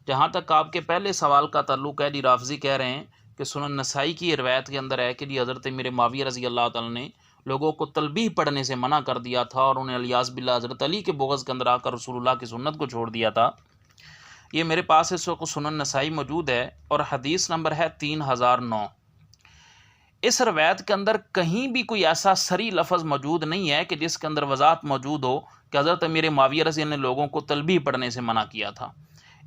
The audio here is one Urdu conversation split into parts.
جہاں تک آپ کے پہلے سوال کا تعلق ہے، جی رافضی کہہ رہے ہیں کہ سنن نسائی کی یہ روایت کے اندر ہے کہ جی حضرت امیر معاویہ رضی اللہ تعالیٰ نے لوگوں کو تلبیح پڑھنے سے منع کر دیا تھا اور انہیں الیاذ باللہ حضرت علی کے بغض کے اندر آ کر رسول اللہ کی سنت کو چھوڑ دیا تھا۔ یہ میرے پاس اس وقت سنن نسائی موجود ہے اور حدیث نمبر ہے 3009۔ اس روایت کے اندر کہیں بھی کوئی ایسا صریح لفظ موجود نہیں ہے کہ جس کے اندر وضاحت موجود ہو کہ حضرت امیر معاویہ رضی اللہ نے لوگوں کو تلبیح پڑھنے سے منع کیا تھا۔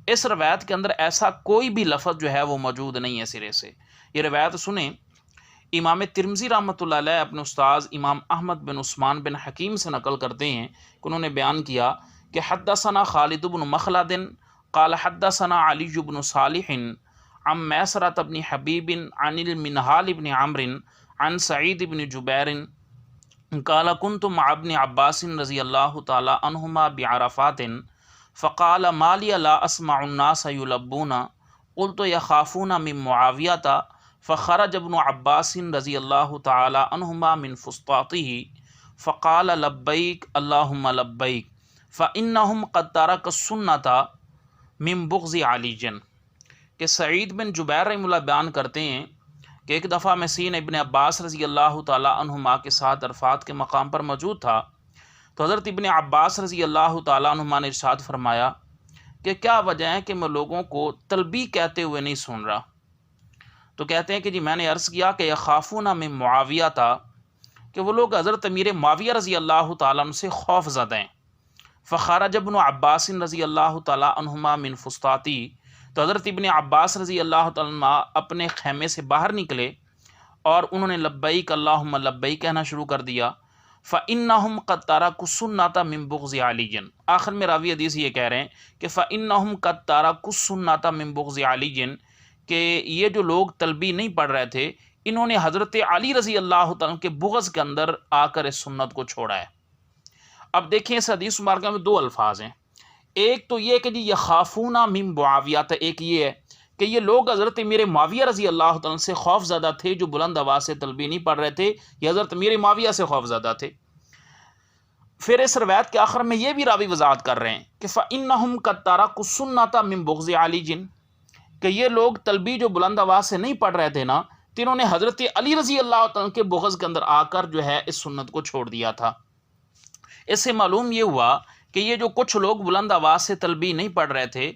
اس روایت کے اندر ایسا کوئی بھی لفظ جو ہے وہ موجود نہیں ہے سرے سے۔ یہ روایت سنیں، امام ترمذی رحمۃ اللہ علیہ اپنے استاذ امام احمد بن عثمان بن حکیم سے نقل کرتے ہیں کہ انہوں نے بیان کیا کہ حدثنا خالد بن مخلد قال حدثنا علی بن صالح عن میسرۃ بن حبیب عن المنہال بن عمرو عن سعید بن جبیر قال كنت مع ابن عباس رضی اللہ تعالی عنہما بعرفات فقال ما لي لا اسمع الناس يلبون قلت يخافون من معاویہ فخرج ابن عباس رضی اللہ تعالی عنہما من فسطاطه فقال لبیک اللہم لبیک فانہم قد ترکوا السنة من بغض علی کہ سعید بن جبیر رحمہ اللہ بیان کرتے ہیں کہ ایک دفعہ میں سین ابن عباس رضی اللہ تعالی عنہما کے ساتھ عرفات کے مقام پر موجود تھا، تو حضرت ابن عباس رضی اللہ تعالیٰ عنہما نے ارشاد فرمایا کہ کیا وجہ ہے کہ میں لوگوں کو تلبیح کہتے ہوئے نہیں سن رہا؟ تو کہتے ہیں کہ جی میں نے عرض کیا کہ یخافون من معاویہ تھا کہ وہ لوگ حضرت امیر معاویہ رضی اللہ تعالیٰ عنہ سے خوف زدہ ہیں۔ فخرج ابن عباس رضی اللہ تعالیٰ عنہما من فسطاطی، تو حضرت ابن عباس رضی اللہ تعالیٰ عنہ اپنے خیمے سے باہر نکلے اور انہوں نے لبیک اللہم لبیک کہنا شروع کر دیا۔ فَإِنَّهُمْ قَدْ تَرَكُوا السُّنَّةَ مِن بُغْضِ عَلِيٍّ، آخر میں راوی حدیث یہ کہہ رہے ہیں کہ فَإِنَّهُمْ قَدْ تَرَكُوا السُّنَّةَ مِن بُغْضِ عَلِيٍّ کہ یہ جو لوگ تلبیح نہیں پڑھ رہے تھے انہوں نے حضرت علی رضی اللہ تعالیٰ کے بغض کے اندر آ کر اس سنت کو چھوڑا ہے۔ اب دیکھیں اس حدیث مبارکہ میں دو الفاظ ہیں، ایک تو یہ کہ جی یخافون من معاویہ، ایک یہ ہے کہ یہ لوگ حضرت امیر معاویہ رضی اللہ تعالیٰ سے خوف زدہ تھے جو بلند آواز سے تلبیح نہیں پڑھ رہے تھے، یہ حضرت امیر معاویہ سے خوف زدہ تھے۔ پھر اس روایت کے آخر میں یہ بھی راوی وضاحت کر رہے ہیں کہ فَإِنَّهُمْ قَدْ تَرَكُوا السُّنَّةَ مِن بُغْضِ عَلِيٍّ کہ یہ لوگ تلبیح جو بلند آواز سے نہیں پڑھ رہے تھے نا، تو انہوں نے حضرت علی رضی اللہ تعالیٰ کے بغض کے اندر آ کر جو ہے اس سنت کو چھوڑ دیا تھا۔ اس سے معلوم یہ ہوا کہ یہ جو کچھ لوگ بلند آواز سے تلبیح نہیں پڑھ رہے تھے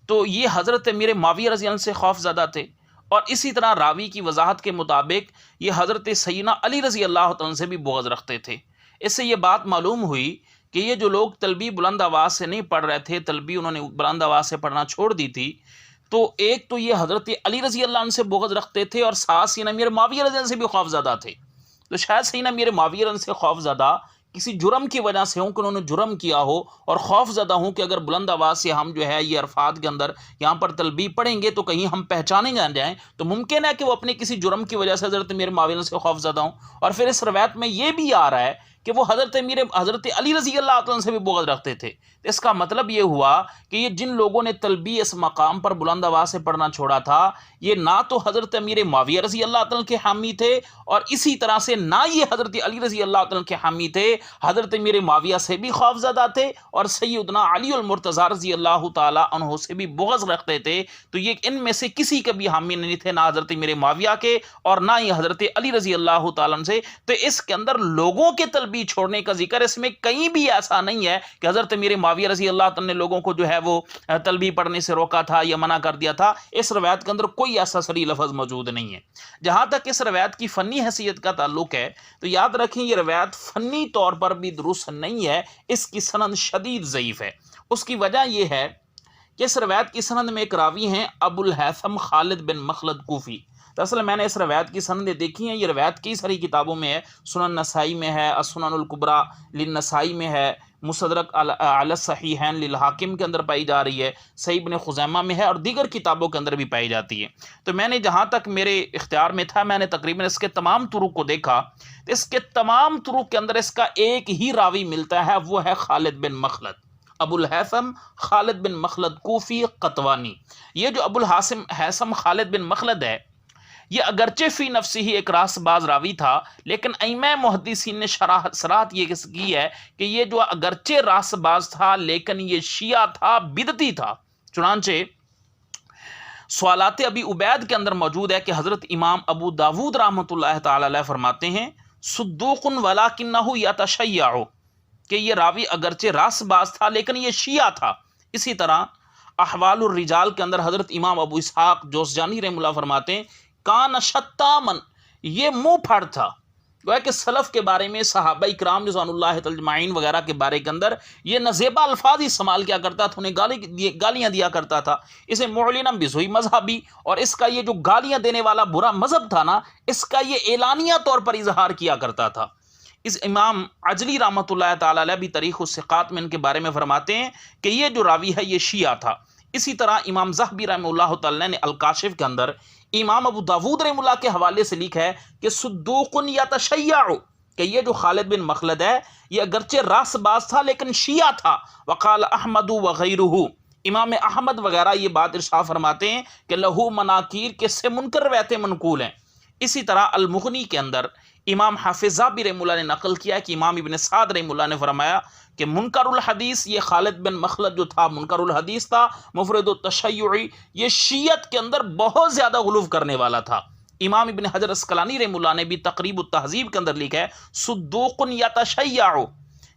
تو یہ حضرت امیر معاویہ رضی اللہ عنہ سے خوف زدہ تھے، اور اسی طرح راوی کی وضاحت کے مطابق یہ حضرت سیدنا علی رضی اللہ عنہ سے بھی بغض رکھتے تھے۔ اس سے یہ بات معلوم ہوئی کہ یہ جو لوگ تلبیح بلند آواز سے نہیں پڑھ رہے تھے، تلبیح انہوں نے بلند آواز سے پڑھنا چھوڑ دی تھی، تو ایک تو یہ حضرت علی رضی اللہ عنہ سے بغض رکھتے تھے اور ساتھ سیدنا امیر معاویہ رضی اللہ عنہ سے بھی خوف زدہ تھے۔ تو شاید سیدنا امیر معاویہ رضی اللہ عنہ سے خوف زدہ کسی جرم کی وجہ سے ہوں کہ انہوں نے جرم کیا ہو اور خوف زدہ ہوں کہ اگر بلند آواز سے ہم جو ہے یہ عرفات کے اندر یہاں پر تلبیح پڑھیں گے تو کہیں ہم پہچانے نہ جائیں، تو ممکن ہے کہ وہ اپنے کسی جرم کی وجہ سے حضرت امیر معاویہ سے خوف زدہ ہوں۔ اور پھر اس روایت میں یہ بھی آ رہا ہے کہ وہ حضرت علی رضی اللہ عنہ سے بھی بغض رکھتے تھے۔ اس کا مطلب یہ ہوا کہ یہ جن لوگوں نے تلبیح اس مقام پر بلند آواز سے پڑھنا چھوڑا تھا، یہ نہ تو حضرت امیر معاویہ رضی اللہ عنہ کے حامی تھے اور اسی طرح سے نہ یہ حضرت علی رضی اللہ عنہ کے حامی تھے، حضرت امیر معاویہ سے بھی خوف زدہ تھے اور سیدنا علی المرتضیٰ رضی اللہ تعالی عنہ سے بھی بغض رکھتے تھے۔ تو یہ ان میں سے کسی کے بھی حامی نہیں تھے، نہ حضرت امیر معاویہ کے اور نہ ہی حضرت علی رضی اللہ تعالی عنہ سے۔ تو اس کے اندر لوگوں کے تلبیح چھوڑنے کا ذکر، اس میں کہیں بھی ایسا نہیں ہے کہ حضرت امیر معاویہ رضی اللہ عنہ نے لوگوں کو جو ہے وہ تلبیح پڑھنے سے روکا تھا یا منع کر دیا تھا۔ اس روایت کے اندر کوئی ایسا صریح لفظ موجود نہیں ہے۔ جہاں تک اس روایت کی فنی حیثیت کا تعلق ہے تو یاد رکھیں یہ روایت فنی طور پر بھی درست نہیں ہے، اس کی سند شدید ضعیف ہے۔ اس کی وجہ یہ ہے کہ اس روایت کی سند میں ایک راوی ہیں ابو الہیثم خالد بن مخلد کوفی۔ دراصل میں نے اس روایت کی سندیں دیکھی ہیں، یہ روایت کئی ساری کتابوں میں ہے، سنن نسائی میں ہے، السنن الکبریٰ للنسائی میں ہے، مستدرک علی الصحیحین للحاکم کے اندر پائی جا رہی ہے، صحیح ابن خزیمہ میں ہے اور دیگر کتابوں کے اندر بھی پائی جاتی ہے۔ تو میں نے جہاں تک میرے اختیار میں تھا میں نے تقریباً اس کے تمام طرق کو دیکھا، اس کے تمام طرق کے اندر اس کا ایک ہی راوی ملتا ہے، وہ ہے خالد بن مخلد، ابو الہیثم خالد بن مخلد کوفی قطوانی۔ یہ جو ابو الہیثم خالد بن مخلد ہے یہ اگرچہ فی نفسی ہی ایک راست باز راوی تھا، لیکن ائمہ محدثین نے صراحت یہ کی ہے کہ یہ جو اگرچہ راست باز تھا لیکن یہ شیعہ تھا، بدعتی تھا۔ چنانچہ سوالات ابی عبید کے اندر موجود ہے کہ حضرت امام ابو داود رحمۃ اللہ تعالی علیہ فرماتے ہیں صدوق ولکنہ یتشیع، کہ یہ راوی اگرچہ راس باز تھا لیکن یہ شیعہ تھا۔ اسی طرح احوال الرجال کے اندر حضرت امام ابو اسحاق جوزجانی رحمہ اللہ فرماتے ہیں کان شتامن، یہ منہ پھاڑ تھا۔ گویا کہ سلف کے بارے میں صحابہ اکرام رضوان اللہ اجمعین وغیرہ کے بارے کے اندر یہ نازیبا الفاظ ہی استعمال کیا کرتا تھا، انہیں گالیاں دیا کرتا تھا۔ اسے معلناً بزوئی مذہبی، اور اس کا یہ جو گالیاں دینے والا برا مذہب تھا نا، اس کا یہ اعلانیہ طور پر اظہار کیا کرتا تھا۔ اس امام عجلی رحمۃ اللہ تعالی علیہ بھی تاریخ الثقات میں ان کے بارے میں فرماتے ہیں کہ یہ جو راوی ہے یہ شیعہ تھا۔ اسی طرح امام ذہبی رحمہ اللہ تعالی نے الکاشف کے اندر امام ابو داود رحمہ اللہ کے حوالے سے لکھا ہے کہ صدوق یتشیع، کہ یہ جو خالد بن مخلد ہے یہ اگرچہ راس باز تھا لیکن شیعہ تھا۔ وقال احمد وغیرہ، امام احمد وغیرہ یہ بات ارشاد فرماتے ہیں کہ لہو مناکیر، کے سے منکر روایتیں منقول ہیں۔ اسی طرح المغنی کے اندر امام حافظ ذہبی رحمہ اللہ نے نقل کیا کہ امام ابن سعد رحمہ اللہ نے فرمایا کہ منکر الحدیث، یہ خالد بن مخلد جو تھا منکر الحدیث تھا، مفرد التشیعی، یہ شیعت کے اندر بہت زیادہ غلو کرنے والا تھا۔ امام ابن حجر اسقلانی رحمہ اللہ نے بھی تقریب التہذیب کے اندر لکھا ہے صدوق یتشیع،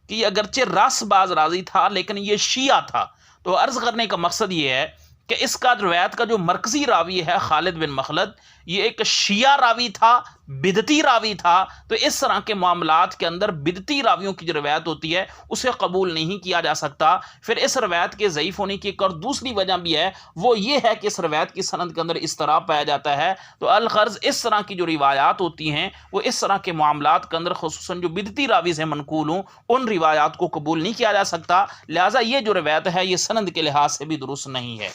کہ یہ اگرچہ راس باز راضی تھا لیکن یہ شیعہ تھا۔ تو عرض کرنے کا مقصد یہ ہے کہ اس کا روایت کا جو مرکزی راوی ہے خالد بن مخلد، یہ ایک شیعہ راوی تھا، بدعتی راوی تھا۔ تو اس طرح کے معاملات کے اندر بدعتی راویوں کی جو روایت ہوتی ہے اسے قبول نہیں کیا جا سکتا۔ پھر اس روایت کے ضعیف ہونے کی ایک اور دوسری وجہ بھی ہے، وہ یہ ہے کہ اس روایت کی سند کے اندر اضطراب پایا جاتا ہے۔ تو الغرض اس طرح کی جو روایات ہوتی ہیں وہ اس طرح کے معاملات کے اندر خصوصاً جو بدعتی راوی سے منقول ہوں ان روایات کو قبول نہیں کیا جا سکتا، لہٰذا یہ جو روایت ہے یہ سند کے لحاظ سے بھی درست نہیں ہے۔